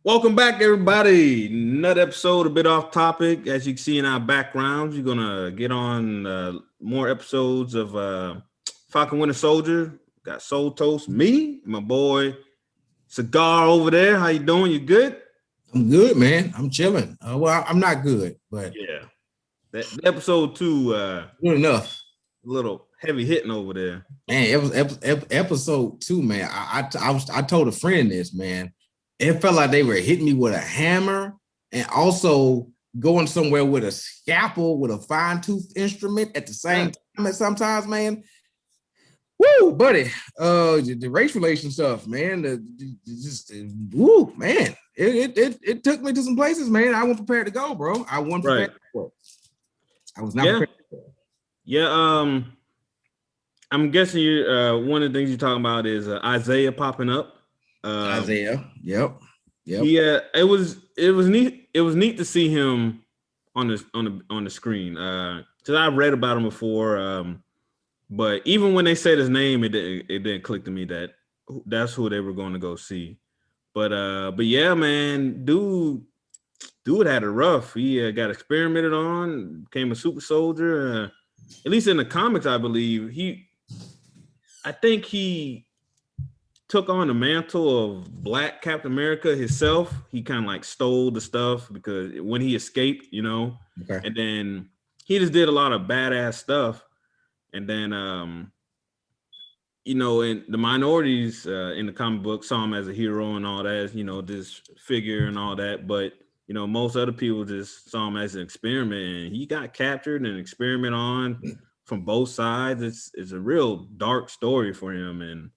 Welcome back, everybody. Another episode, a bit off topic. As you can see in our backgrounds, you're gonna get on more episodes of Falcon Winter Soldier. Got Soul Toast, me, my boy Cigar over there. How you doing? You good? I'm good, man. I'm chilling. Well, I'm not good, but Yeah. That episode two, good enough. a little heavy hitting over there. Man, it was episode 2, man. I told a friend this, man. It felt like they were hitting me with a hammer and also going somewhere with a scalpel with a fine tooth instrument at the same time. And sometimes, man, woo, buddy. The race relation stuff, man. Woo, man. It took me to some places, man. I wasn't prepared to go, bro. I wasn't prepared for it. I was not prepared for it. Yeah. I'm guessing you. One of the things you're talking about is Isaiah popping up. Isaiah, yep. Yeah, it was neat. It was neat to see him on the screen. Because I read about him before. But even when they said his name, it didn't click to me that that's who they were going to go see. But yeah, man, dude had it rough. He got experimented on, became a super soldier. At least in the comics, I believe I think he took on the mantle of Black Captain America himself. He kind of like stole the stuff because when he escaped, Okay. and then he just did a lot of badass stuff. And then, in the minorities in the comic book saw him as a hero and all that, this figure and all that. But, most other people just saw him as an experiment, and he got captured and experiment on from both sides. It's a real dark story for him. And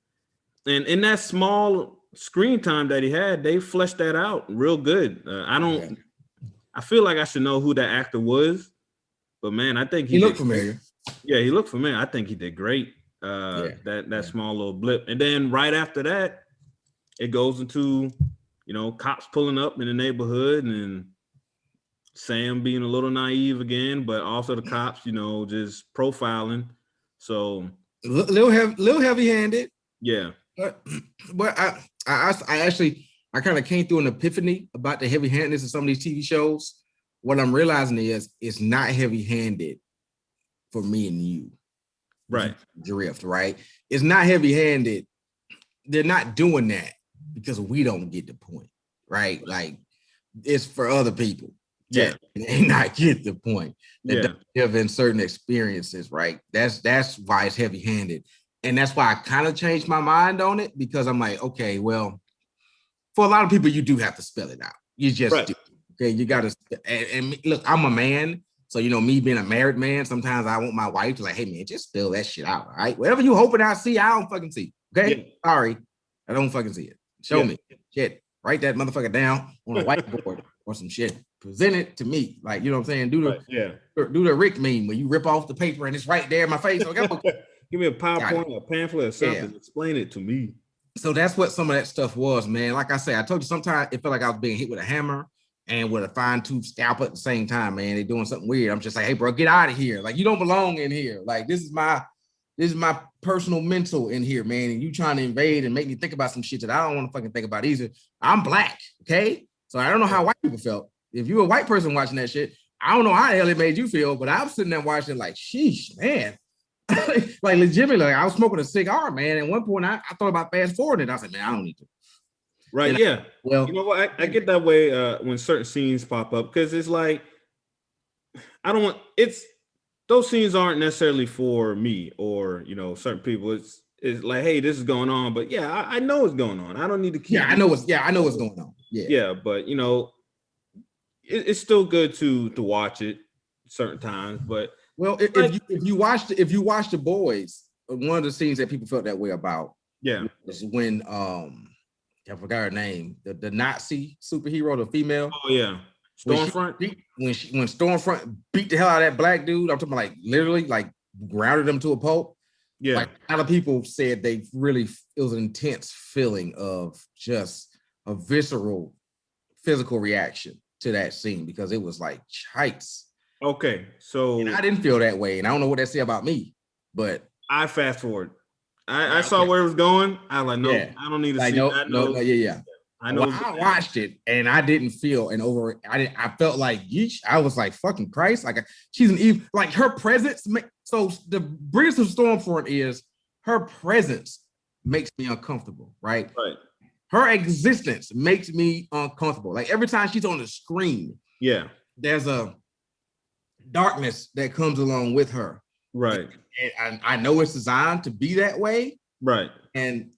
in that small screen time that he had, they fleshed that out real good. I feel like I should know who that actor was, but man, I think he looked familiar. Yeah, he looked familiar. I think he did great. That small little blip, and then right after that, it goes into cops pulling up in the neighborhood and Sam being a little naive again, but also the cops, just profiling. So little heavy-handed. Yeah. But I actually kind of came through an epiphany about the heavy-handedness of some of these TV shows. What I'm realizing is it's not heavy-handed for me and you. Right. Drift, right? It's not heavy-handed. They're not doing that because we don't get the point, right? Like it's for other people. Yeah. They not get the point. Yeah. Have in certain experiences, right? That's why it's heavy-handed. And that's why I kind of changed my mind on it, because I'm like, okay, well, for a lot of people, you do have to spell it out. You just do. Okay, you got to. And look, I'm a man. So, me being a married man, sometimes I want my wife to like, hey, man, just spell that shit out. All right. Whatever you hoping I see, I don't fucking see. Okay. Yeah. Sorry. I don't fucking see it. Show me. Shit. Write that motherfucker down on a whiteboard or some shit. Present it to me. Like, you know what I'm saying? Do the Rick meme where you rip off the paper and it's right there in my face. Okay. Give me a PowerPoint, a pamphlet, or something. Yeah. Explain it to me. So that's what some of that stuff was, man. Like I said, I told you sometimes it felt like I was being hit with a hammer and with a fine tooth scalpel at the same time, man. They're doing something weird. I'm just like, hey, bro, get out of here. Like, you don't belong in here. Like, this is my personal mental in here, man. And you trying to invade and make me think about some shit that I don't want to fucking think about either. I'm Black, okay? So I don't know how white people felt. If you're a white person watching that shit, I don't know how the hell it made you feel, but I'm sitting there watching like, sheesh, man. Like legitimately, like, I was smoking a cigar, man. At one point, I thought about fast forwarding it. I said, man, I don't need to. Right? And yeah. Well, you know what? I get that way when certain scenes pop up, because it's like those scenes aren't necessarily for me or certain people. It's like, hey, this is going on, but yeah, I know what's going on. I don't need to keep. I know what's going on. Yeah, but it's still good to watch it certain times, but. Well, if you watch The Boys, one of the scenes that people felt that way about, is when I forgot her name, the Nazi superhero, the female. Oh yeah, Stormfront. When Stormfront beat the hell out of that black dude, I'm talking about like literally like grounded him to a pulp. Yeah, like a lot of people said it was an intense feeling of just a visceral physical reaction to that scene, because it was like chites. Okay, so and I didn't feel that way, and I don't know what that say about me, but I fast forward. I saw where it was going. I was like, no, I don't need to see that. No, yeah. I know. Well, I watched it and I didn't feel I felt like yeesh. I was like, fucking Christ. Like she's an evil, like her presence. So the brilliance of Stormfront is her presence makes me uncomfortable, right? Right. Her existence makes me uncomfortable. Like every time she's on the screen, there's a darkness that comes along with her. Right. And I know it's designed to be that way. Right. And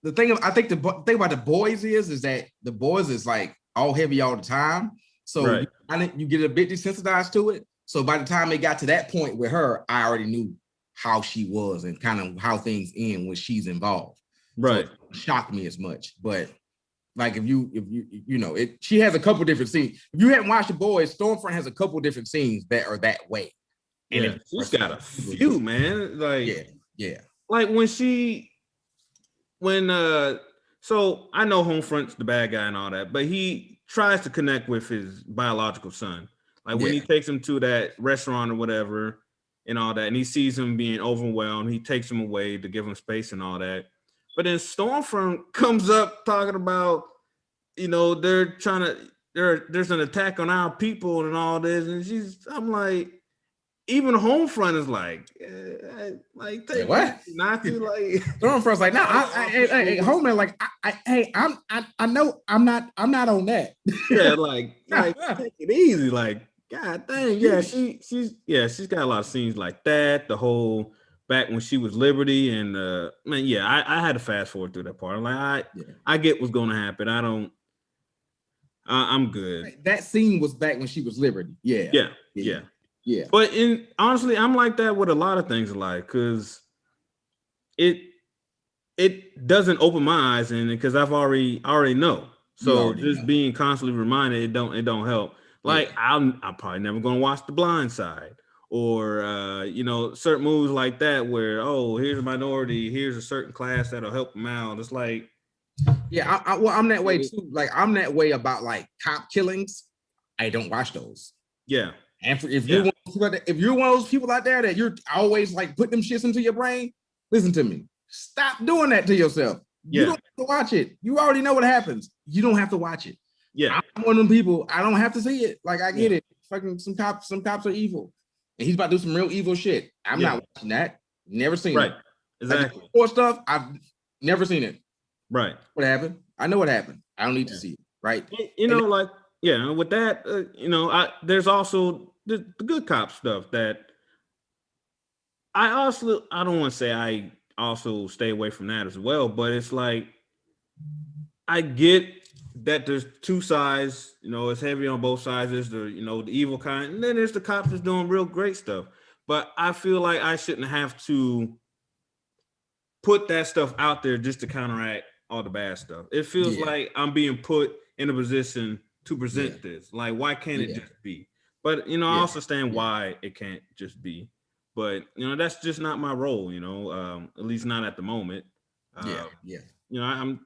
the thing I think the thing about the boys is that the boys is like all heavy all the time. So you get a bit desensitized to it. So by the time it got to that point with her, I already knew how she was and kind of how things end when she's involved. Right. So it shocked me as much. But like if you know it, she has a couple different scenes. If you haven't watched The Boys, Stormfront has a couple different scenes that are that way. And she's got a few, man. Like like so I know Homefront's the bad guy and all that, but he tries to connect with his biological son. Like when he takes him to that restaurant or whatever and all that, and he sees him being overwhelmed, he takes him away to give him space and all that. But then Stormfront comes up talking about, there's an attack on our people and all this, and I'm like, even Homefront is like, what? Not to like. Stormfront's like, no, Homeland, like, I know I'm not on that. Yeah, like take it easy, like, God dang, yeah, she's got a lot of scenes like that. The whole back when she was Liberty, and I had to fast forward through that part. I'm like, I get what's going to happen. I'm good. That scene was back when she was Liberty. Yeah. But honestly, I'm like that with a lot of things in life because it doesn't open my eyes, and because I've already know. So just being constantly reminded, it don't help. Like I'm probably never gonna watch The Blind Side or certain movies like that where here's a minority, here's a certain class that'll help them out. It's like I'm that way too. Like I'm that way about like cop killings. I don't watch those. Yeah. And if you're one of those people out there that you're always like putting them shits into your brain, listen to me. Stop doing that to yourself. You don't have to watch it. You already know what happens. You don't have to watch it. Yeah, I'm one of them people. I don't have to see it. Like I get it. Fucking some cops are evil, and he's about to do some real evil shit. I'm not watching that. Never seen it. Exactly. Like, more stuff. I've never seen it. Right. What happened? I know what happened. I don't need to see it. Right. With that, there's also the good cop stuff that I don't want to say I also stay away from that as well, but it's like I get that there's two sides, it's heavy on both sides. There's the evil kind, and then there's the cops that's doing real great stuff. But I feel like I shouldn't have to put that stuff out there just to counteract all the bad stuff. It feels like I'm being put in a position to present this. Like, why can't it just be? But I also understand why it can't just be. But that's just not my role. At least not at the moment. I'm.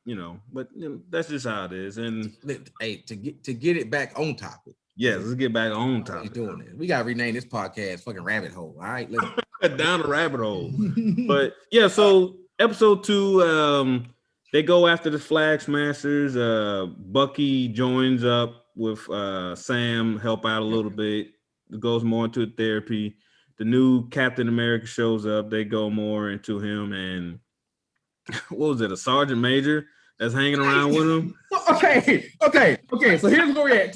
But that's just how it is. And hey, to get it back on topic. Yes, let's get back on topic. Doing it. We gotta rename this podcast "Fucking Rabbit Hole." All right, let's down the rabbit hole. But so episode 2, they go after the Flag Smashers. Bucky joins up with Sam, help out a little bit. It goes more into therapy. The new Captain America shows up. They go more into him, and what was it? A sergeant major that's hanging around with him. Okay. So here's where we're at.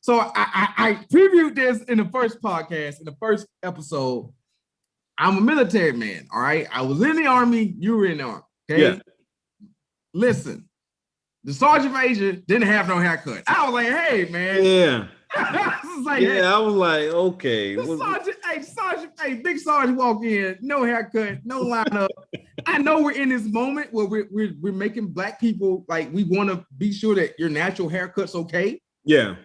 I previewed this in the first podcast, in the first episode. I'm a military man. All right, I was in the Army. You were in the Army. Okay. Yeah. Listen, the sergeant major didn't have no haircut. I was like, hey, man. Yeah. I was like, okay. Big sergeant walk in, no haircut, no lineup. I know we're in this moment where we're making black people, like, we want to be sure that your natural haircut's okay. Yeah.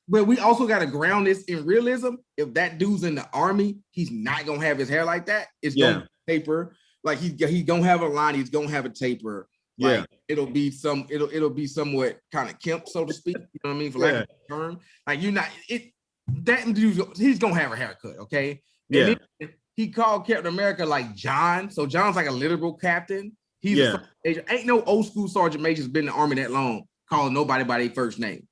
But we also got to ground this in realism. If that dude's in the Army, he's not gonna have his hair like that. It's gonna taper. Like he's gonna have a line. He's gonna have a taper. Like, it'll be somewhat kind of Kemp, so to speak. You know what I mean? For lack of a term. Like that dude, he's gonna have a haircut, okay? And then he called Captain America like John. So John's like a literal captain. He's a sergeant major. Ain't no old school sergeant major's been in the Army that long calling nobody by their first name.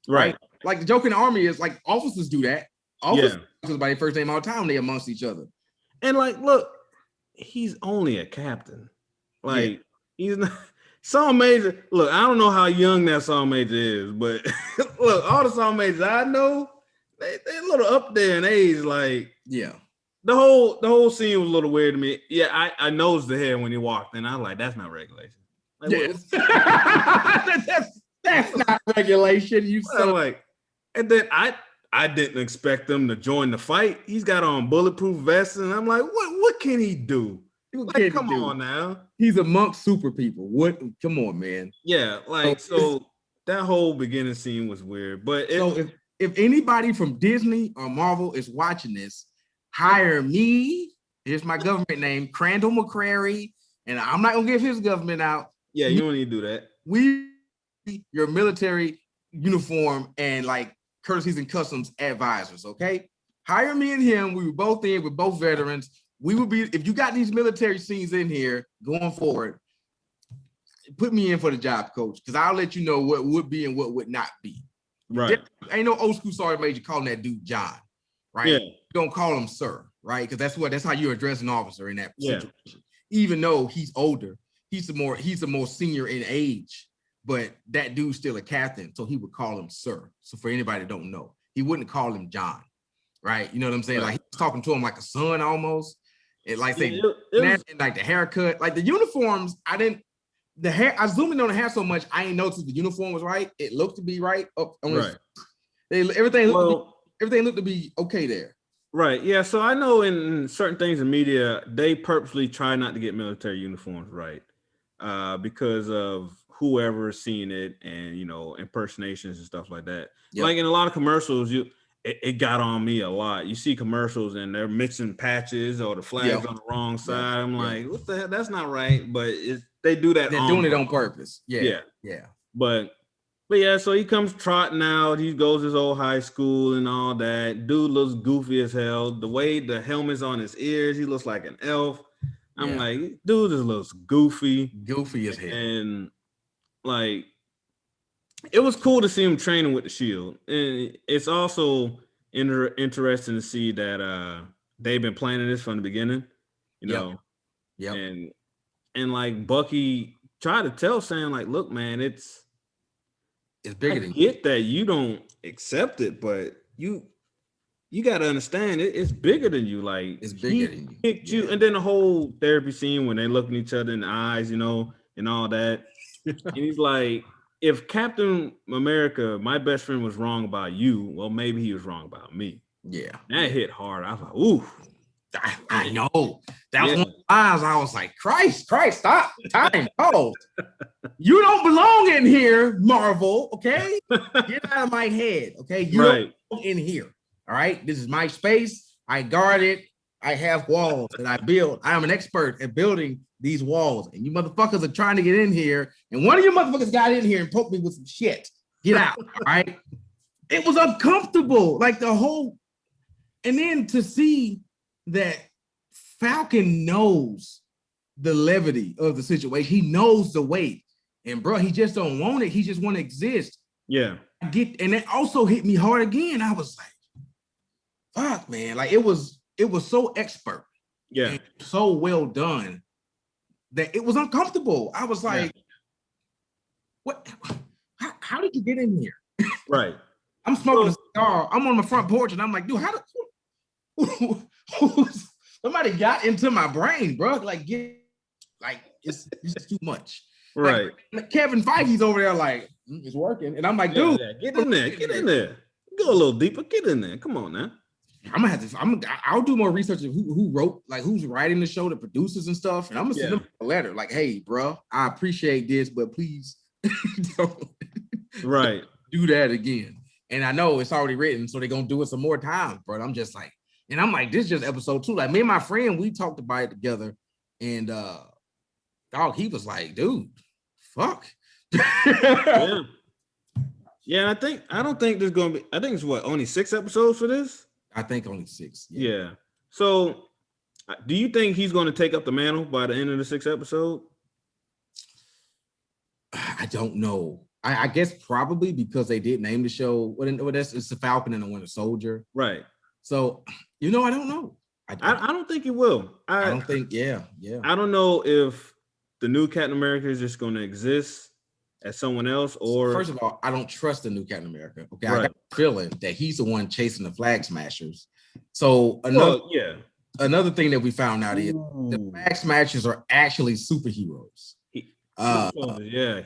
Right. Like the joke in the Army is like officers do that. Officers by their first name all the time. They amongst each other. And like, look, he's only a captain. Like he's not. Sergeant Major, look, I don't know how young that Sergeant Major is, but look, all the Sergeant Majors I know, they're a little up there in age. Like, the whole scene was a little weird to me. Yeah, I nosed the hair when he walked in. I was like, that's not regulation. Like, that's not regulation. You so like, and then I didn't expect them to join the fight. He's got on bulletproof vests, and I'm like, what can he do? Like, come on now. He's amongst super people. What? Come on, man. Yeah, like so that whole beginning scene was weird. But if anybody from Disney or Marvel is watching this, hire me. Here's my government name, Crandall McCrary, and I'm not gonna give his government out. Yeah, you don't need to do that. Your military uniform and like courtesies and customs advisors. Okay, hire me and him. We were both in. We're both veterans. We will be, if you got these military scenes in here going forward, put me in for the job, coach, because I'll let you know what would be and what would not be. Right. Ain't no old school sergeant major calling that dude John, right? Yeah. You don't call him sir, right? Because that's how you address an officer in that situation. Even though he's older, he's a more senior in age, but that dude's still a captain, so he would call him sir. So for anybody that don't know, he wouldn't call him John, right? You know what I'm saying? Right. Like he's talking to him like a son almost. It like say was, like the haircut, like the uniforms. I zoomed in on the hair so much I ain't noticed the uniform was right. It looked to be right up on everything looked to be okay there. Right. Yeah. So I know in certain things in media, they purposely try not to get military uniforms right because of whoever's seeing it and impersonations and stuff like that. Yep. Like in a lot of commercials, it got on me a lot. You see commercials and they're mixing patches or the flags on the wrong side. I'm like, what the hell? That's not right. But they do that. They're doing it on purpose. Yeah. But yeah, so he comes trotting out. He goes to his old high school and all that. Dude looks goofy as hell. The way the helmet's on his ears, he looks like an elf. I'm like, dude just looks goofy. Goofy as hell. And like, it was cool to see him training with the shield. And it's also interesting to see that they've been planning this from the beginning, Yeah. And like Bucky tried to tell Sam, like, look, man, it's bigger than you. Get that you don't accept it, but you got to understand it's bigger than you. Like, it's bigger than you. Picked you. And then the whole therapy scene when they looking each other in the eyes, and all that. And he's like, if Captain America, my best friend, was wrong about you, well, maybe he was wrong about me. Yeah. That hit hard. I was like, ooh. I know. That was one of the lines I was like, Christ, stop. Time. Oh. You don't belong in here, Marvel, okay? Get out of my head, okay? You don't belong in here, all right? This is my space. I guard it. I have walls that I build. I am an expert at building these walls, and you motherfuckers are trying to get in here, and one of you motherfuckers got in here and poked me with some shit. Get out, all right? It was uncomfortable, like the whole, and then to see that Falcon knows the levity of the situation. He knows the weight, and bro, he just don't want it. He just want to exist. Yeah. And that also hit me hard again. I was like, fuck, man. Like it was so expert. Yeah. And so well done that it was uncomfortable. I was like, what? How did you get in here? Right. I'm smoking a cigar. I'm on my front porch, and I'm like, dude, somebody got into my brain, bro. Like, it's just too much. Right. Like, Kevin Feige's over there, like, it's working, and I'm like, dude, get in there. Go a little deeper. Get in there. Come on now. I'll do more research of who wrote, like who's writing the show, the producers and stuff, and I'm gonna send them a letter, like, hey, bro, I appreciate this, but please don't do that again. And I know it's already written, so they're gonna do it some more times, bro. I'm just like, and I'm like, this is just episode 2. Like me and my friend, we talked about it together, and dog, he was like, dude, fuck. Yeah, I don't think there's gonna be. I think it's only 6 episodes for this. I think only 6. Yeah. So, do you think he's going to take up the mantle by the end of the 6th episode? I don't know. I guess probably because they did name the show. It's the Falcon and the Winter Soldier. Right. So, I don't know. I don't think it will. I don't think, yeah. I don't know if the new Captain America is just going to exist as someone else, or first of all, I don't trust the new Captain America. Okay, right. I got a feeling that he's the one chasing the Flag Smashers. So another thing that we found out is the Flag Smashers are actually superheroes.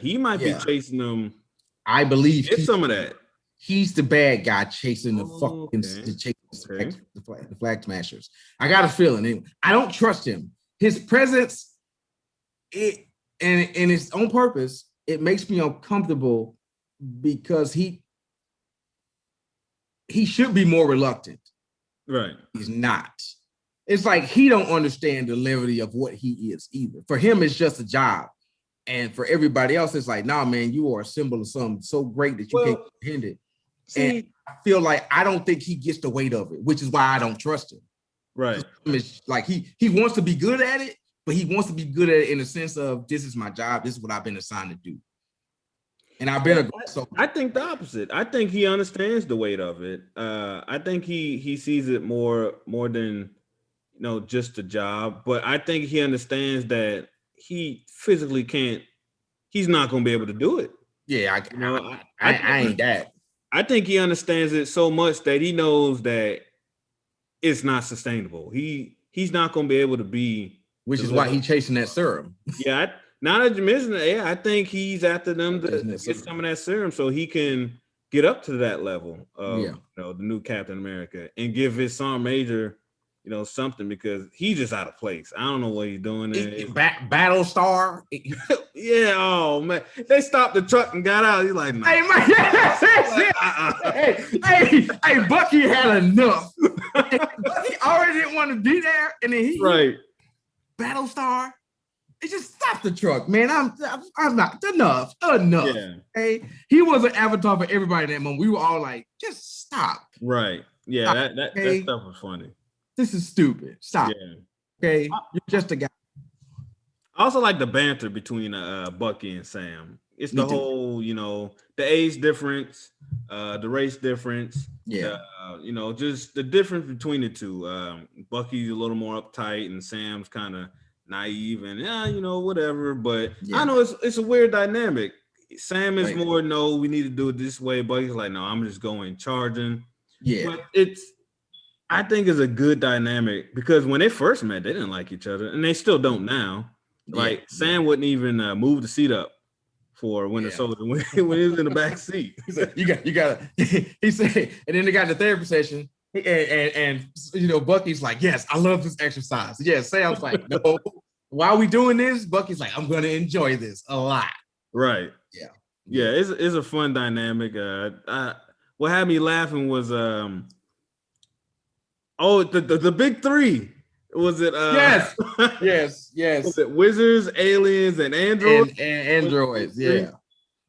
He might be chasing them. I believe some of that. He's the bad guy chasing the Flag Smashers. I got a feeling. I don't trust him. His presence, and its own purpose, it makes me uncomfortable because he should be more reluctant. Right. He's not. It's like he don't understand the levity of what he is either. For him, it's just a job. And for everybody else, it's like, nah, man, you are a symbol of something so great that you can't comprehend it. And I feel like I don't think he gets the weight of it, which is why I don't trust him. Right. It's like he wants to be good at it, but he wants to be good at it in the sense of this is my job, this is what I've been assigned to do. And I've been I think the opposite. I think he understands the weight of it. I think he sees it more than just a job, but I think he understands that he physically can't. He's not going to be able to do it. Yeah, I ain't that. I think he understands it so much that he knows that it's not sustainable. He's not going to be able to be. Which is why he's chasing that serum. Yeah, now that you mention it, I think he's after them to get some of that serum so he can get up to that level of the new Captain America and give his Sergeant Major something, because he's just out of place. I don't know what he's doing there. Battlestar. Yeah, oh man. They stopped the truck and got out. He's like, no. Hey, man. Hey, Bucky had enough. Bucky already didn't want to be there. And then he Battlestar. They just stopped the truck, man. I'm not enough. Yeah. Hey, he was an avatar for everybody in that moment. We were all like, just stop. Right. Yeah, stop. That stuff was funny. This is stupid. Stop. Yeah. Okay. You're just a guy. I also like the banter between Bucky and Sam. It's the whole, the age difference, the race difference. Yeah. Just the difference between the two. Bucky's a little more uptight and Sam's kind of naive and whatever. But I know it's a weird dynamic. Sam is more, no, we need to do it this way. Bucky's like, no, I'm just going charging. Yeah. But I think it's a good dynamic because when they first met, they didn't like each other, and they still don't now. Like Sam wouldn't even move the seat up for Winter Soldier when he was in the back seat. He said, "You got." He said, and then they got the therapy session, and Bucky's like, "Yes, I love this exercise." Yes, Sam's like, "No, why are we doing this?" Bucky's like, "I'm gonna enjoy this a lot." Right. Yeah. It's a fun dynamic. What had me laughing was the big three. Was it yes. Was it wizards, aliens, and androids? And androids, yeah.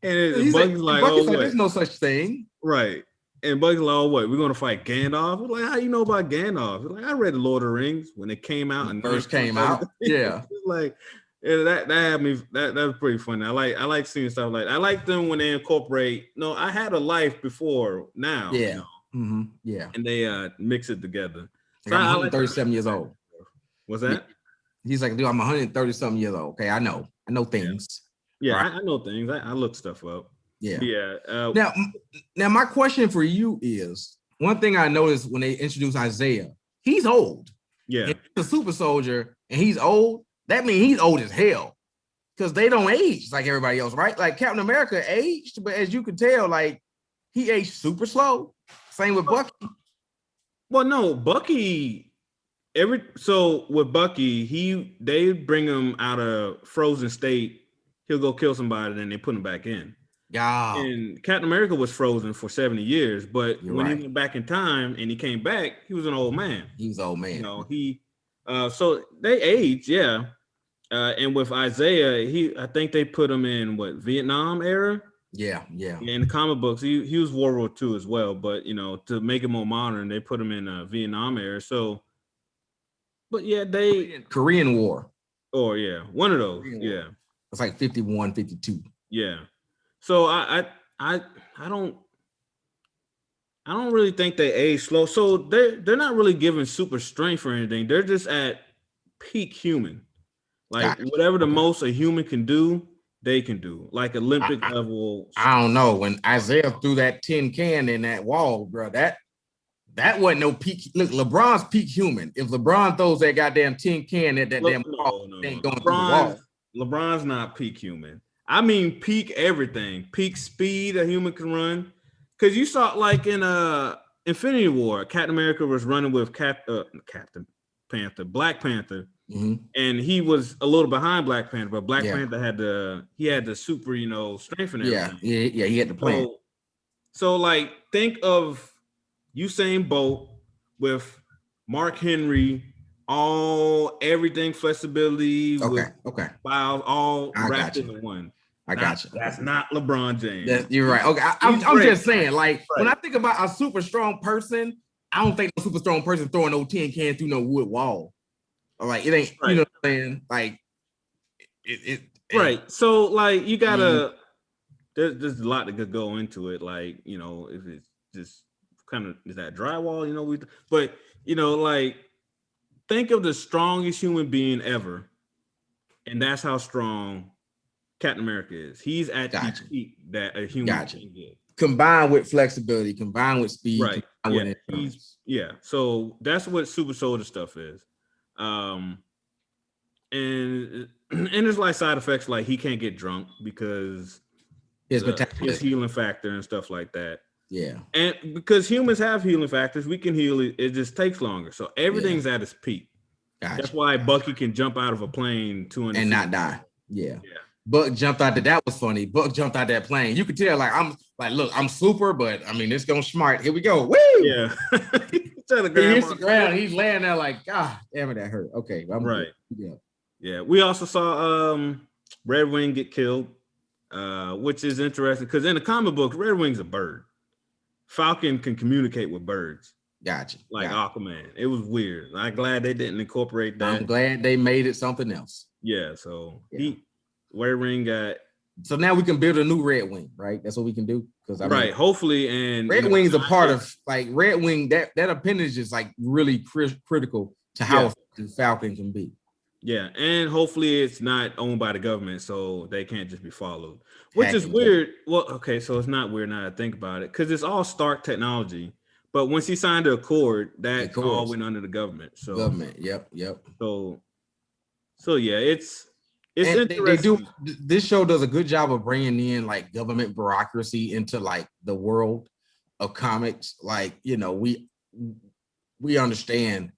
And Bucky's like, there's no such thing. Right. And Bucky's like, oh, what? We're gonna fight Gandalf? We're like, how you know about Gandalf? We're like, I read the Lord of the Rings when it came out and first came out. Yeah. Like that had me that was pretty funny. I like seeing stuff like that. I like them when they incorporate, I had a life before now. Yeah. Mm-hmm. Yeah. And they mix it together. So I'm 137 years old. What's that? He's like, dude, I'm 130 something years old. Okay, I know things. Yeah, right? I know things. I look stuff up. Yeah. Yeah. Now, my question for you is, one thing I noticed when they introduced Isaiah, he's old. Yeah. If he's a super soldier and he's old, that means he's old as hell. Because they don't age like everybody else, right? Like Captain America aged, but as you can tell, like he aged super slow. Same with Bucky. Well, no, Bucky. So with Bucky, they bring him out of frozen state. He'll go kill somebody, then they put him back in. Yeah. And Captain America was frozen for 70 years, but he went back in time and he came back, he was an old man. He was an old man. So they age, yeah. And with Isaiah, I think they put him in Vietnam era. Yeah. In the comic books, he was World War II as well, but to make it more modern, they put him in Vietnam era. So. But yeah, Korean War. Oh yeah, one of those. Yeah, it's like 51, 52. Yeah, So I I don't I don't really think they age slow. So they're not really giving super strength or anything. They're just at peak human. Like Gotcha. whatever the Okay. most a human can do, they can do. Like I, Olympic I, level. I don't know. When Isaiah threw that tin can in that wall, bro, that wasn't no peak. Look, LeBron's peak human. If LeBron throws that goddamn tin can at that Look, damn wall, it no. ain't going through the wall. LeBron's not peak human. I mean peak everything. Peak speed a human can run. Cause you saw like in Infinity War, Captain America was running with Captain Panther, Black Panther, Mm-hmm. and he was a little behind Black Panther, but Black Yeah. Panther had the super, strength and Yeah. everything. Yeah. He had the plan. So like think of Usain Bolt with Mark Henry, everything flexibility with Okay. files all I got wrapped you. into one. I got you. That's not LeBron James. You're right. Okay, I'm just saying, like, when I think about a super strong person, I don't think no super strong person throwing no tin can through no wood wall. Or like it ain't, you know what I'm saying? Like it right. So like you gotta there's a lot that could go into it. Like, if it's just kind of is that drywall, but like think of the strongest human being ever, and that's how strong Captain America is. He's at the peak that a human can get. Combined with flexibility, combined with speed, right? So that's what super soldier stuff is. And there's like side effects, like he can't get drunk because his healing factor and stuff like that. Yeah. And because humans have healing factors, we can heal it. It just takes longer. So everything's at its peak. That's why Bucky can jump out of a plane 200 and not die. Yeah. Buck jumped out that was funny. Buck jumped out that plane. You could tell, like, look, I'm super, but I mean, it's gonna smart. Here we go. Woo! Yeah. He hits the ground. He's laying there like, God damn it, that hurt. Okay, I'm right. Good. Yeah. We also saw Red Wing get killed, which is interesting because in the comic books, Red Wing's a bird. Falcon can communicate with birds. Gotcha. Like Aquaman. It was weird. I'm glad they didn't incorporate that. I'm glad they made it something else. Yeah. So Red Wing got. So now we can build a new Red Wing, right? That's what we can do. Because hopefully, and Red Wing's a part of like Red Wing. That appendage is like really critical to how Falcon can be. Yeah, and hopefully it's not owned by the government, so they can't just be followed. Which is weird. Well, okay, so it's not weird now that I think about it, because it's all Stark technology. But once he signed the accord, that all went under the government. So Yep. So yeah, it's interesting. They do. This show does a good job of bringing in like government bureaucracy into like the world of comics. Like, we understand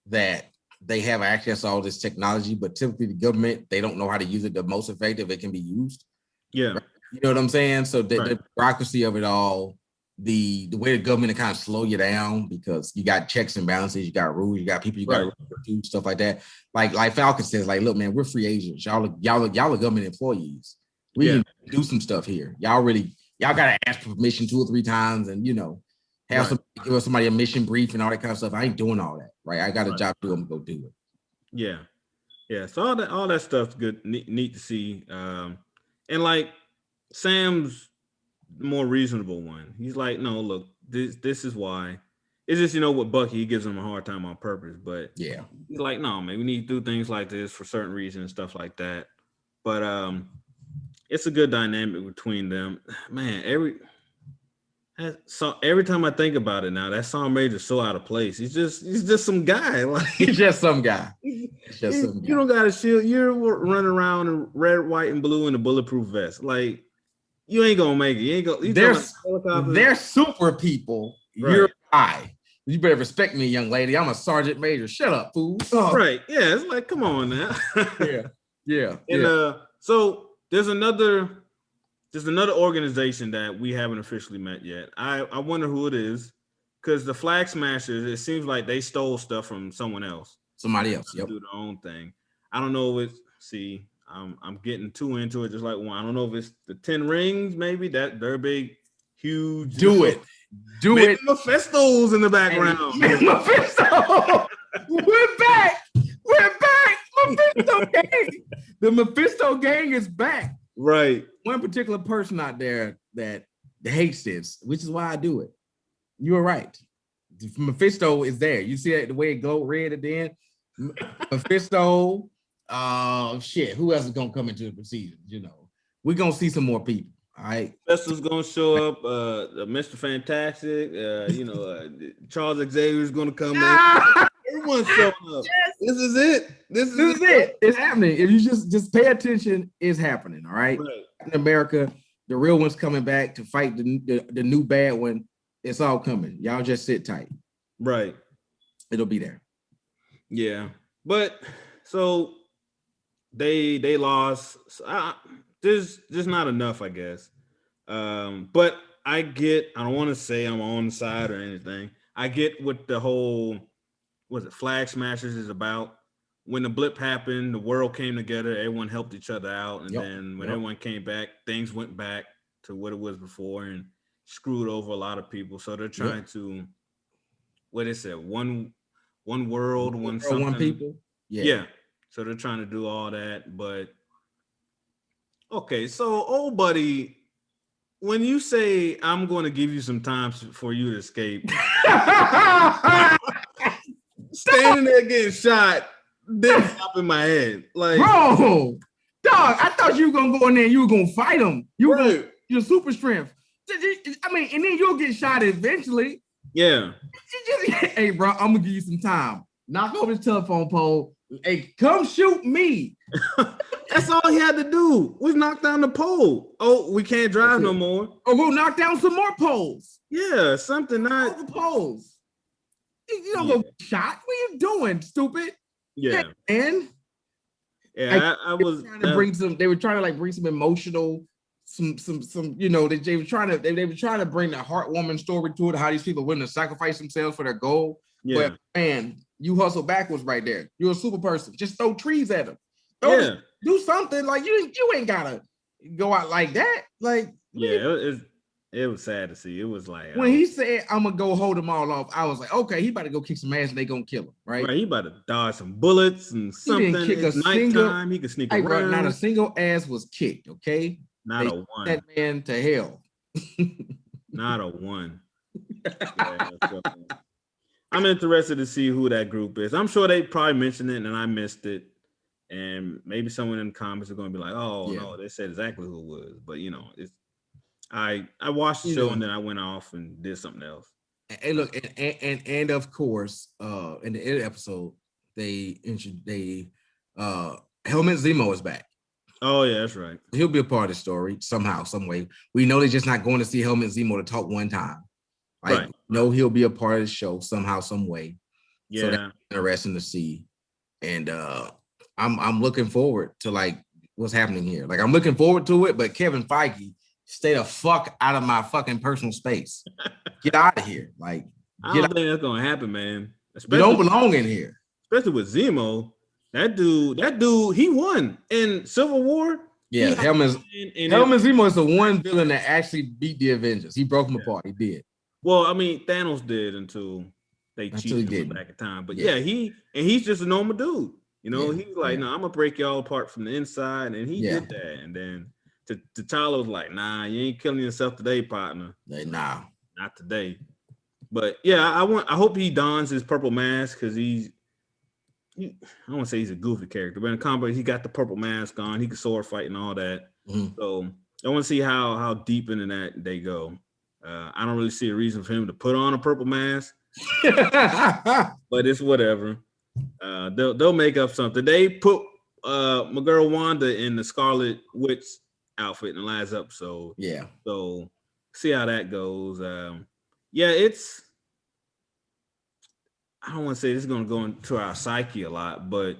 that they have access to all this technology, but typically the government, they don't know how to use it the most effective it can be used. Yeah. Right? You know what I'm saying? So the bureaucracy of it all, the way the government kind of slow you down because you got checks and balances, you got rules, you got people you got to do stuff like that. Like Falcon says, like, look, man, we're free agents. Y'all are government employees. We can do some stuff here. Y'all gotta ask for permission 2 or 3 times, and give somebody a mission brief and all that kind of stuff. I ain't doing all that, right? I got a job to do. I'm gonna go do it. Yeah. So all that stuff's good, neat to see. And like Sam's the more reasonable one. He's like, no, look, this is why. It's just, with Bucky, he gives him a hard time on purpose. But he's like, no, man, we need to do things like this for certain reasons and stuff like that. But it's a good dynamic between them. Man, every time I think about it now, that Sergeant Major's so out of place. He's just some guy. Like he's just some guy. You don't got a shield. You're running around in red, white, and blue in a bulletproof vest. Like you ain't gonna make it. You ain't gonna. They're super people. Right. You're I. You better respect me, young lady. I'm a sergeant major. Shut up, fool. Oh. Right? Yeah. It's like, come on now. Yeah. And so there's another organization that we haven't officially met yet. I wonder who it is, because the Flag Smashers, it seems like they stole stuff from someone else. Somebody else. Yep. Do their own thing. I don't know if I'm getting too into it. Just like one. I don't know if it's the 10 rings. Maybe that they're big, huge. Do it. Mephisto's in the background. Mephisto. We're back. Mephisto gang. The Mephisto gang is back. Right. One particular person out there that hates this, which is why I do it. You were right. Mephisto is there. You see that the way it glowed red at the end? Mephisto, shit. Who else is gonna come into the proceedings? You know, we're gonna see some more people. All right. Vestal's gonna show up. Mr. Fantastic. Charles Xavier is gonna come in. Everyone's showing up. Yes. This is it. This is it. It's happening. If you just pay attention, it's happening. All right. In America, the real one's coming back to fight the new bad one. It's all coming. Y'all just sit tight. Right. It'll be there. Yeah. But so they lost. There's just not enough, I guess. But I don't want to say I'm on the side or anything. I get what the whole Flag Smashers is about. When the blip happened, the world came together, everyone helped each other out. And then when everyone came back, things went back to what it was before and screwed over a lot of people. So they're trying to, what is it? One world, one people. Yeah. So they're trying to do all that. But okay, so old buddy, when you say I'm going to give you some time for you to escape, standing there getting shot didn't pop in my head. Like, bro, dog, I thought you were gonna go in there and you were gonna fight him. You were your super strength. I mean, and then you'll get shot eventually. Yeah. Hey, bro, I'm gonna give you some time. Knock over the telephone pole. Hey, come shoot me. That's all he had to do was knock down the pole. Oh, we can't drive no more. Or we'll knock down some more poles. Yeah, something not the poles. You don't go shot. What are you doing, stupid? Yeah, man. Yeah, I was trying to bring some. They were trying to like bring some emotional, some. You know, they were trying to bring the heartwarming story to it. How these people willing to sacrifice themselves for their goal. Yeah, but man, you hustle backwards right there. You're a super person. Just throw trees at them. Do something. Like you ain't gotta go out like that. Like it was sad to see. It was like when he said, "I'm gonna go hold them all off," I was like, "Okay, he about to go kick some ass and they gonna kill him, right?" Right, he about to dodge some bullets and something. He didn't kick it's nighttime. He could sneak around. Bro, not a single ass was kicked. Okay, not a one. That man to hell. Not a one. Yeah, so, I'm interested to see who that group is. I'm sure they probably mentioned it and I missed it. And maybe someone in the comments are going to be like, "Oh no, they said exactly who it was." But you know, it's. I watched the show and then I went off and did something else. And look, and of course, in the end episode, Helmet Zemo is back. Oh yeah, that's right. He'll be a part of the story somehow, some way. We know they're just not going to see Helmet Zemo to talk one time. Like, right. No, he'll be a part of the show somehow, some way. Yeah, so that's interesting to see. And I'm looking forward to like what's happening here. Like I'm looking forward to it, but Kevin Feige. Stay the fuck out of my fucking personal space. Get out of here. Like, I don't think that's gonna happen, man. You don't belong in here. Especially with Zemo. That dude, he won in Civil War. Yeah, Helmet Zemo is the one villain that actually beat the Avengers. He broke them apart. He did. Well, I mean, Thanos did until they cheated him back in time. But he's just a normal dude. You know, he's like, no, I'm gonna break y'all apart from the inside, and he did that, and then. T'Challa was like, nah, you ain't killing yourself today, partner. Like, nah, not today. But yeah, I hope he dons his purple mask because I don't want to say he's a goofy character, but in combat he got the purple mask on. He can sword fight and all that. Mm-hmm. So I want to see how deep into that they go. I don't really see a reason for him to put on a purple mask, but it's whatever. They'll make up something. They put my girl Wanda in the Scarlet Witch outfit in the last episode. Yeah. So see how that goes. It's I don't want to say this is going to go into our psyche a lot, but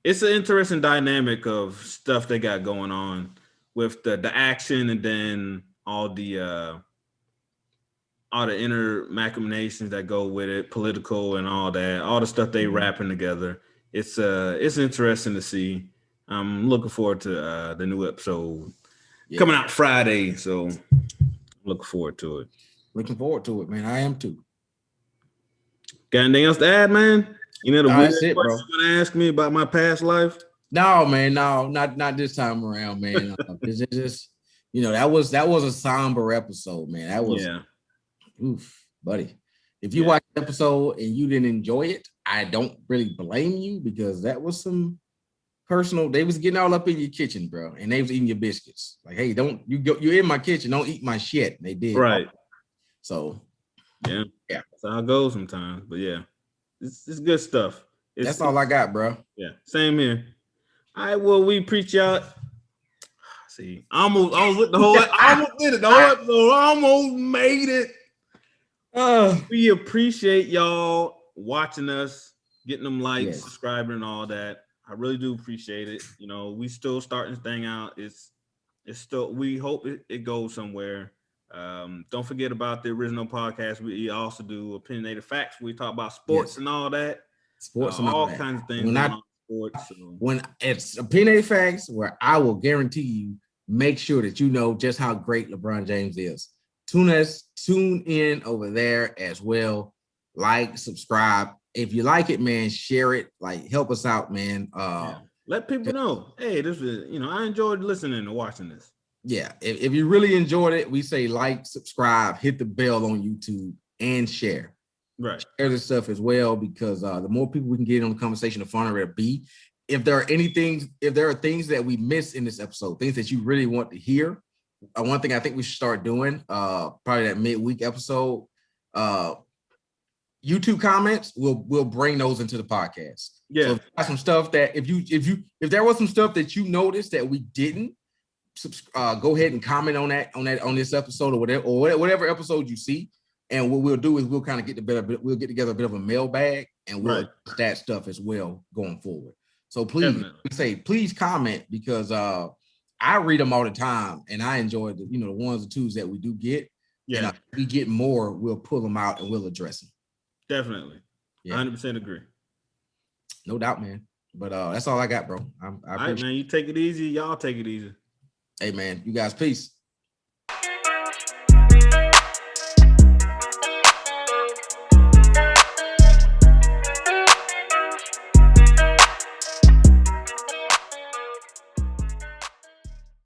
it's an interesting dynamic of stuff they got going on with the action and then all the inner machinations that go with it, political and all that, all the stuff they wrapping together. It's interesting to see. I'm looking forward to the new episode. Coming out Friday, so looking forward to it. Looking forward to it, man. I am too. Got anything else to add, man? You know the weird question you're gonna ask me about my past life? No, man, no, not this time around, man. It's just, that was a somber episode, man. That was oof, buddy. If you watch the episode and you didn't enjoy it, I don't really blame you because that was some personal. They was getting all up in your kitchen, bro, and they was eating your biscuits. Like, hey, you're in my kitchen, don't eat my shit. And they did, right? So, yeah, that's how it goes sometimes. But yeah, it's good stuff. That's all I got, bro. Yeah, same here. All right, well, we preach y'all. See, I was with the whole. I almost did it. The whole episode, almost made it. We appreciate y'all watching us, getting them likes, subscribing, and all that. I really do appreciate it. We still starting this thing out. It's still. We hope it goes somewhere. Don't forget about the original podcast. We also do opinionated facts. We talk about sports and all that. Sports and all kinds of things. When it's opinionated facts, where I will guarantee you, make sure that you know just how great LeBron James is. Tune in over there as well. Like, subscribe. If you like it, man, share it. Like, help us out, man. Let people know. Hey, this is, I enjoyed listening and watching this. Yeah, if you really enjoyed it, we say like, subscribe, hit the bell on YouTube, and share. Right. Share this stuff as well, because the more people we can get on the conversation, the funner it'll be. If there are things that we missed in this episode, things that you really want to hear, one thing I think we should start doing, probably that midweek episode, YouTube comments, we'll bring those into the podcast. Yeah. So if some stuff that if there was some stuff that you noticed that we didn't, go ahead and comment on this episode or whatever episode you see. And what we'll do is we'll kind of get together a bit of a mailbag, and we'll that stuff as well going forward. So please comment, because I read them all the time, and I enjoy the ones or twos that we do get. Yeah, and if we get more, we'll pull them out and we'll address them. Definitely, 100% agree. No doubt, man. But that's all I got, bro. I all right, man. You take it easy. Y'all take it easy. Hey, man. You guys, peace.